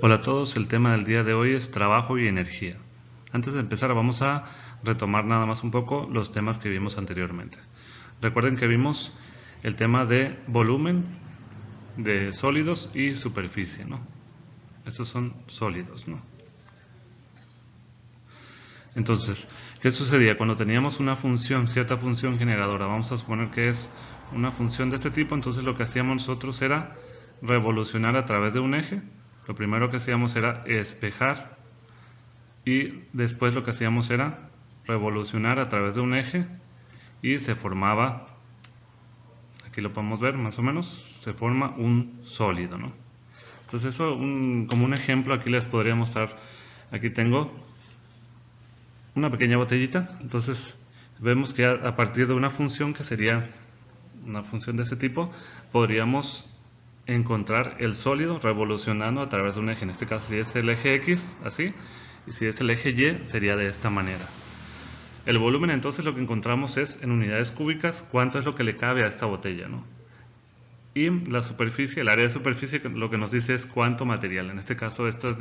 Hola a todos, el tema del día de hoy es trabajo y energía. Antes de empezar vamos a retomar nada más un poco los temas que vimos anteriormente. Recuerden que vimos el tema de volumen, de sólidos y superficie, ¿no? Estos son sólidos, ¿no? Entonces, ¿qué sucedía? Cuando teníamos una función, cierta función generadora, vamos a suponer que es una función de este tipo, entonces lo que hacíamos nosotros era revolucionar a través de un eje. Lo primero que hacíamos era espejar y después lo que hacíamos era revolucionar a través de un eje y se formaba, aquí lo podemos ver más o menos, se forma un sólido, ¿no? Entonces eso, como un ejemplo, aquí les podría mostrar, aquí tengo una pequeña botellita, entonces vemos que a partir de una función que sería una función de este tipo, podríamos encontrar el sólido revolucionando a través de un eje. En este caso, si es el eje X, así, y si es el eje Y, sería de esta manera. El volumen, entonces, lo que encontramos es en unidades cúbicas cuánto es lo que le cabe a esta botella, ¿no? Y la superficie, el área de superficie, lo que nos dice es cuánto material. En este caso, esto es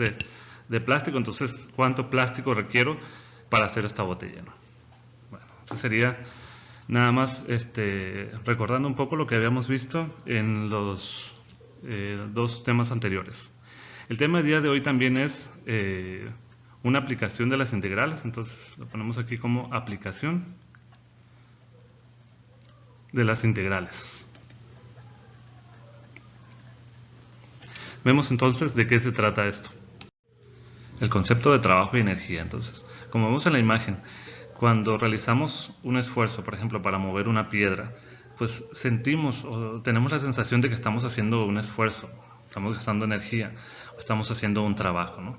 de plástico, entonces, cuánto plástico requiero para hacer esta botella, ¿no? Bueno, eso sería nada más recordando un poco lo que habíamos visto en los dos temas anteriores. El tema del día de hoy también es una aplicación de las integrales, entonces lo ponemos aquí como aplicación de las integrales. Vemos entonces de qué se trata esto. El concepto de trabajo y energía. Entonces, como vemos en la imagen, cuando realizamos un esfuerzo, por ejemplo, para mover una piedra, pues sentimos o tenemos la sensación de que estamos haciendo un esfuerzo, estamos gastando energía, o estamos haciendo un trabajo, ¿no?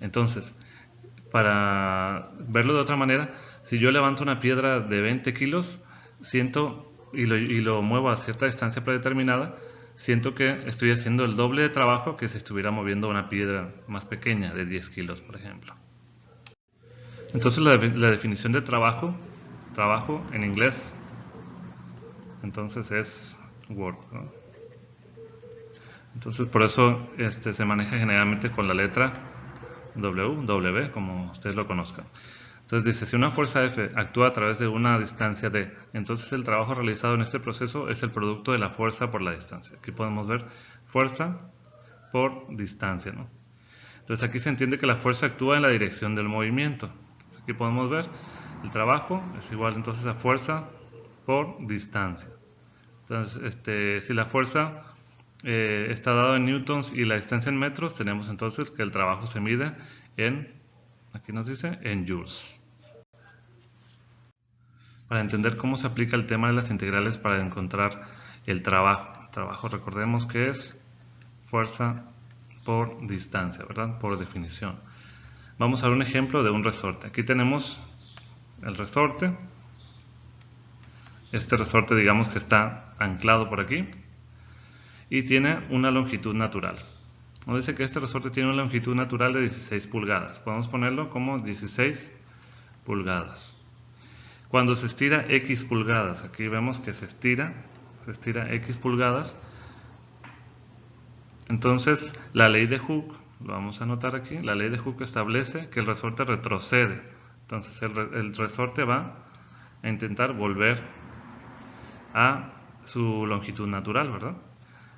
Entonces, para verlo de otra manera, si yo levanto una piedra de 20 kilos, siento y lo muevo a cierta distancia predeterminada, siento que estoy haciendo el doble de trabajo que si estuviera moviendo una piedra más pequeña de 10 kilos, por ejemplo. Entonces la definición de trabajo en inglés, entonces es work, ¿no? Entonces por eso se maneja generalmente con la letra W, como ustedes lo conozcan. Entonces dice, si una fuerza F actúa a través de una distancia D, entonces el trabajo realizado en este proceso es el producto de la fuerza por la distancia. Aquí podemos ver fuerza por distancia, ¿no? Entonces aquí se entiende que la fuerza actúa en la dirección del movimiento. Entonces, aquí podemos ver el trabajo es igual entonces a fuerza por distancia. Entonces, si la fuerza está dada en newtons y la distancia en metros, tenemos entonces que el trabajo se mide en, aquí nos dice, en joules. Para entender cómo se aplica el tema de las integrales para encontrar el trabajo. El trabajo, recordemos que es fuerza por distancia, ¿verdad? Por definición. Vamos a ver un ejemplo de un resorte. Aquí tenemos el resorte. Este resorte, digamos que está anclado por aquí y tiene una longitud natural. Nos dice que este resorte tiene una longitud natural de 16 pulgadas. Podemos ponerlo como 16 pulgadas. Cuando se estira X pulgadas, aquí vemos que se estira X pulgadas, entonces la ley de Hooke, lo vamos a anotar aquí, la ley de Hooke establece que el resorte retrocede. Entonces el resorte va a intentar volver a su longitud natural, ¿verdad?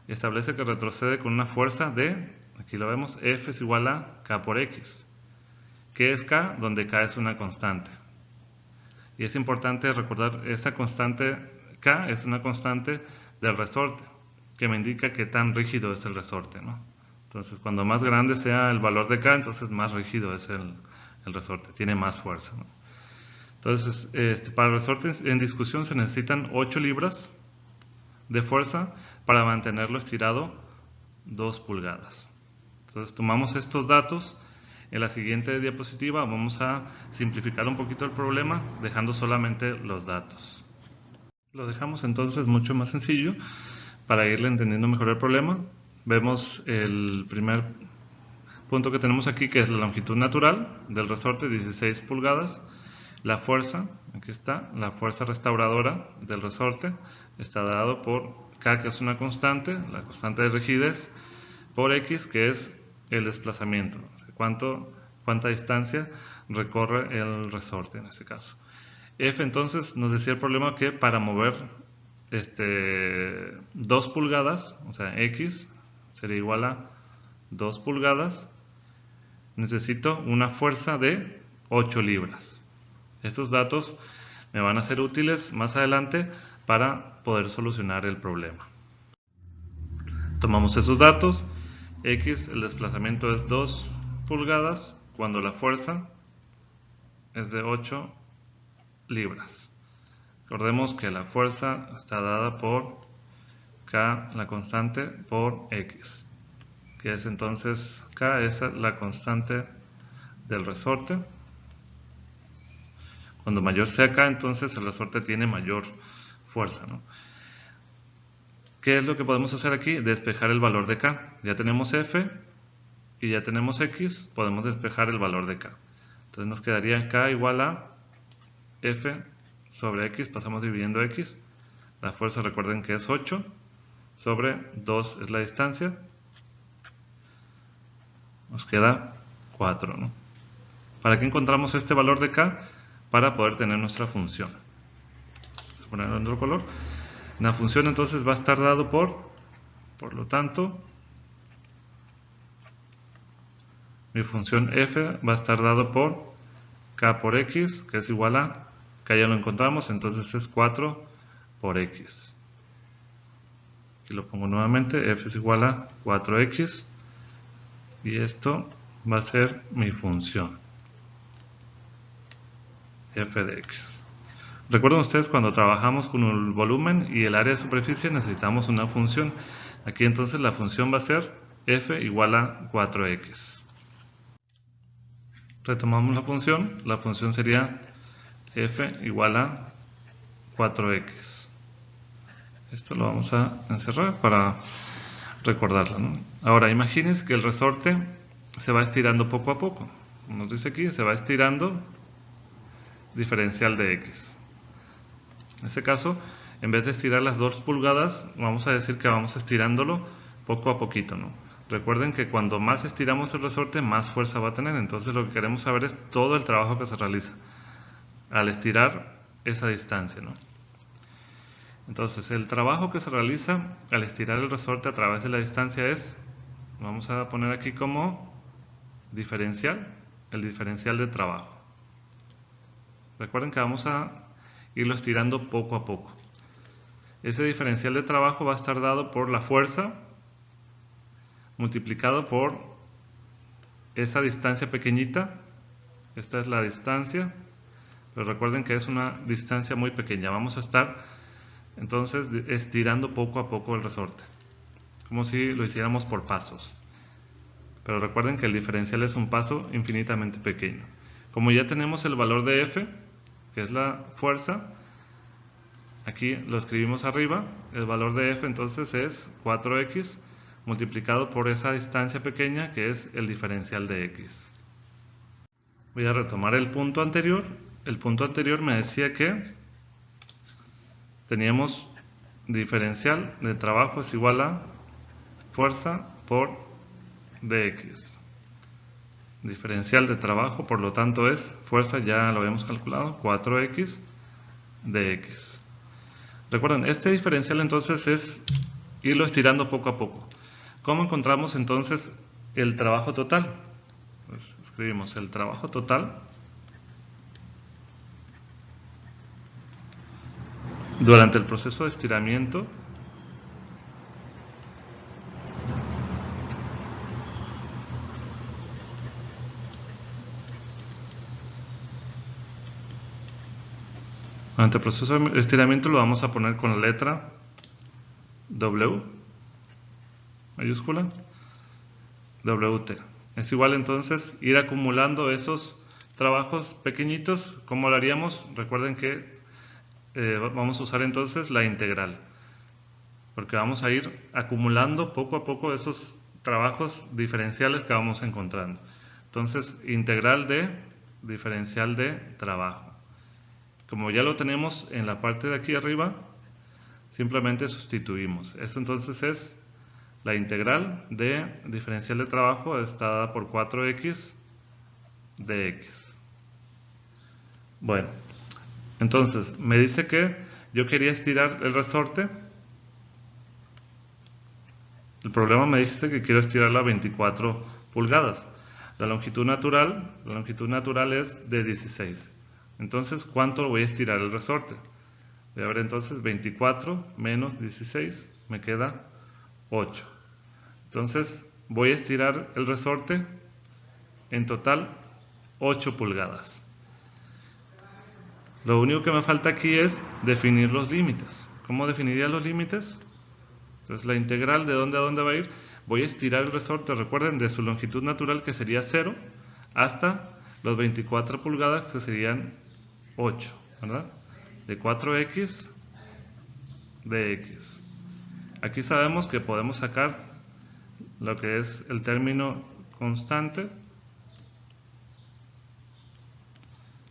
Y establece que retrocede con una fuerza de, aquí lo vemos, F es igual a K por X. ¿Qué es K? Donde K es una constante. Y es importante recordar, esa constante K es una constante del resorte, que me indica qué tan rígido es el resorte, ¿no? Entonces, cuando más grande sea el valor de K, entonces más rígido es el resorte, tiene más fuerza, ¿no? Entonces, para el resorte en discusión se necesitan 8 libras de fuerza para mantenerlo estirado 2 pulgadas. Entonces, tomamos estos datos. En la siguiente diapositiva vamos a simplificar un poquito el problema dejando solamente los datos. Lo dejamos entonces mucho más sencillo para irle entendiendo mejor el problema. Vemos el primer punto que tenemos aquí, que es la longitud natural del resorte, 16 pulgadas. La fuerza, aquí está, la fuerza restauradora del resorte está dado por K, que es una constante, la constante de rigidez, por X, que es el desplazamiento, o sea, cuánta distancia recorre el resorte en este caso. F entonces nos decía el problema que para mover 2 pulgadas, o sea X sería igual a 2 pulgadas, necesito una fuerza de 8 libras. Estos datos me van a ser útiles más adelante para poder solucionar el problema. Tomamos esos datos. X, el desplazamiento es 2 pulgadas cuando la fuerza es de 8 libras. Recordemos que la fuerza está dada por K, la constante, por X, que es entonces K es la constante del resorte. Cuando mayor sea K, entonces el resorte tiene mayor fuerza, ¿no? ¿Qué es lo que podemos hacer aquí? Despejar el valor de K. Ya tenemos F y ya tenemos X, podemos despejar el valor de K. Entonces nos quedaría K igual a F sobre X, pasamos dividiendo X. La fuerza recuerden que es 8 sobre 2 es la distancia. Nos queda 4, ¿no? ¿Para qué encontramos este valor de K? Para poder tener nuestra función. Vamos a ponerlo en otro color. La función entonces va a estar dado por lo tanto, mi función f va a estar dado por k por x, que es igual a, k ya lo encontramos, entonces es 4 por x. Aquí lo pongo nuevamente, f es igual a 4x, y esto va a ser mi función, f de x. Recuerden ustedes cuando trabajamos con el volumen y el área de superficie necesitamos una función. Aquí entonces la función va a ser f igual a 4x. Retomamos la función sería f igual a 4x. Esto lo vamos a encerrar para recordarlo, ¿no? Ahora imagínense que el resorte se va estirando poco a poco. Como nos dice aquí, se va estirando diferencial de x. En este caso, en vez de estirar las 2 pulgadas, vamos a decir que vamos estirándolo poco a poquito, ¿no? Recuerden que cuando más estiramos el resorte, más fuerza va a tener. Entonces lo que queremos saber es todo el trabajo que se realiza al estirar esa distancia, ¿no? Entonces el trabajo que se realiza al estirar el resorte a través de la distancia es, vamos a poner aquí como diferencial, el diferencial de trabajo. Recuerden que vamos a irlo estirando poco a poco. Ese diferencial de trabajo va a estar dado por la fuerza multiplicado por esa distancia pequeñita. Esta es la distancia, pero recuerden que es una distancia muy pequeña. Vamos a estar entonces estirando poco a poco el resorte, como si lo hiciéramos por pasos. Pero recuerden que el diferencial es un paso infinitamente pequeño. Como ya tenemos el valor de F, que es la fuerza, aquí lo escribimos arriba, el valor de F entonces es 4x multiplicado por esa distancia pequeña que es el diferencial de x. Voy a retomar el punto anterior. El punto anterior me decía que teníamos diferencial de trabajo es igual a fuerza por dx. Diferencial de trabajo, por lo tanto es fuerza, ya lo habíamos calculado, 4x dx. Recuerden, este diferencial entonces es irlo estirando poco a poco. ¿Cómo encontramos entonces el trabajo total? Pues escribimos el trabajo total durante el proceso de estiramiento durante el proceso de estiramiento lo vamos a poner con la letra W mayúscula, WT. Es igual entonces ir acumulando esos trabajos pequeñitos. ¿Cómo lo haríamos? Recuerden que vamos a usar entonces la integral, porque vamos a ir acumulando poco a poco esos trabajos diferenciales que vamos encontrando. Entonces, integral de diferencial de trabajo. Como ya lo tenemos en la parte de aquí arriba, simplemente sustituimos. Esto entonces es La integral de diferencial de trabajo está dada por 4x de x. Bueno, entonces me dice que yo quería estirar el resorte. El problema me dice que quiero estirarla a 24 pulgadas. La longitud natural es de 16. Entonces, ¿cuánto voy a estirar el resorte? Voy a ver entonces 24 menos 16, me queda 8. Entonces, voy a estirar el resorte en total 8 pulgadas. Lo único que me falta aquí es definir los límites. ¿Cómo definiría los límites? Entonces la integral de dónde a dónde va a ir, voy a estirar el resorte, recuerden, de su longitud natural que sería 0 hasta los 24 pulgadas que serían 8, ¿verdad? De 4x de x. Aquí sabemos que podemos sacar lo que es el término constante.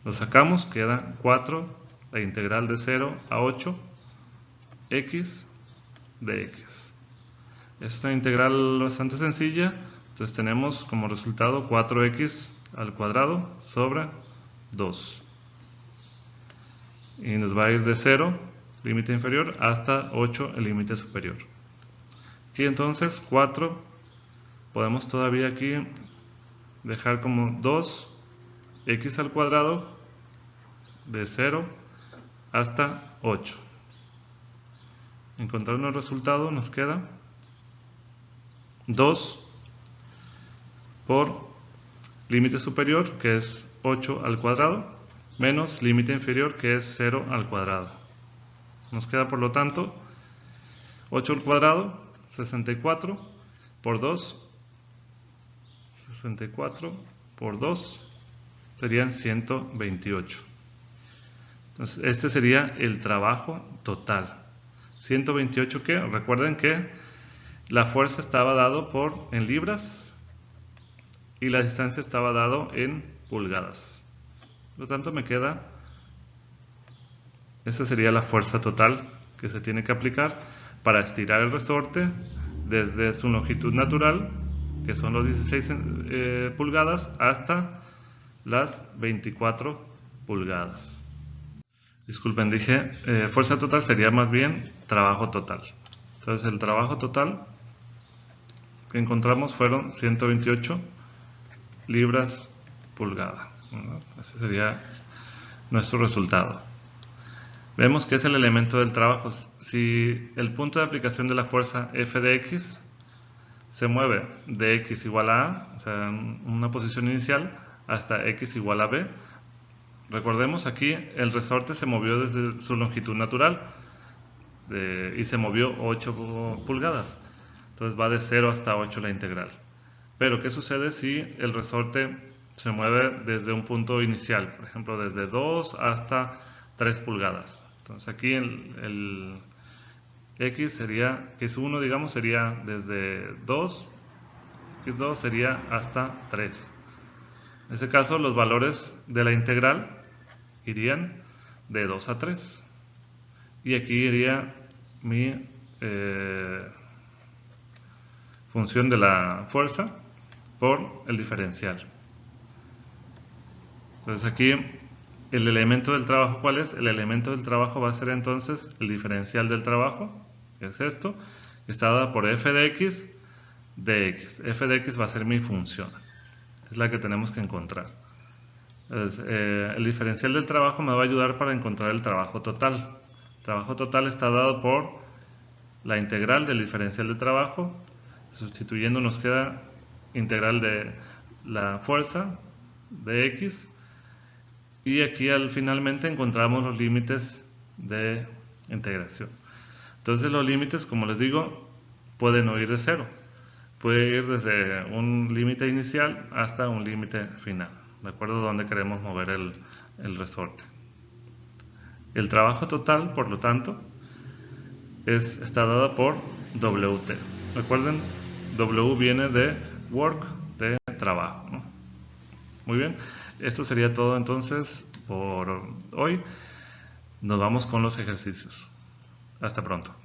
Lo sacamos, queda 4, la integral de 0 a 8, x de x. Es una integral bastante sencilla, entonces tenemos como resultado 4x al cuadrado sobre 2. Y nos va a ir de 0, límite inferior, hasta 8, el límite superior. Aquí entonces 4, podemos todavía aquí dejar como 2x al cuadrado de 0 hasta 8. Encontrando el resultado nos queda 2 por límite superior, que es 8 al cuadrado, menos límite inferior, que es 0 al cuadrado. Nos queda, por lo tanto, 8 al cuadrado, 64 por 2, 64 por 2 serían 128. Entonces, este sería el trabajo total. 128 que, recuerden que la fuerza estaba dado en libras y la distancia estaba dado en pulgadas. Por lo tanto me queda, esa sería la fuerza total que se tiene que aplicar para estirar el resorte desde su longitud natural, que son los 16 pulgadas, hasta las 24 pulgadas. Disculpen, dije fuerza total, sería más bien trabajo total. Entonces el trabajo total que encontramos fueron 128 libras pulgada. Ese sería nuestro resultado. Vemos que es el elemento del trabajo. Si el punto de aplicación de la fuerza F de X se mueve de X igual a A, o sea, en una posición inicial, hasta X igual a B, recordemos aquí el resorte se movió desde su longitud natural y se movió 8 pulgadas. Entonces va de 0 hasta 8 la integral. Pero ¿qué sucede si el resorte se mueve desde un punto inicial? Por ejemplo, desde 2 hasta 3 pulgadas. Entonces aquí el X sería, X1 digamos, sería desde 2, X2 sería hasta 3. En ese caso los valores de la integral irían de 2 a 3. Y aquí iría mi función de la fuerza por el diferencial. Entonces aquí el elemento del trabajo, ¿cuál es? El elemento del trabajo va a ser entonces el diferencial del trabajo, que es esto, que está dada por f de x de x. F de x va a ser mi función, es la que tenemos que encontrar. Entonces, el diferencial del trabajo me va a ayudar para encontrar el trabajo total. El trabajo total está dado por la integral del diferencial de trabajo. Sustituyendo nos queda integral de la fuerza de x, y aquí finalmente encontramos los límites de integración. Entonces los límites, como les digo, pueden no ir de 0, puede ir desde un límite inicial hasta un límite final, de acuerdo a donde queremos mover el resorte. El trabajo total, por lo tanto, está dado por WT. Recuerden, W viene de work, de trabajo, ¿no? Muy bien, esto sería todo entonces por hoy. Nos vamos con los ejercicios. Hasta pronto.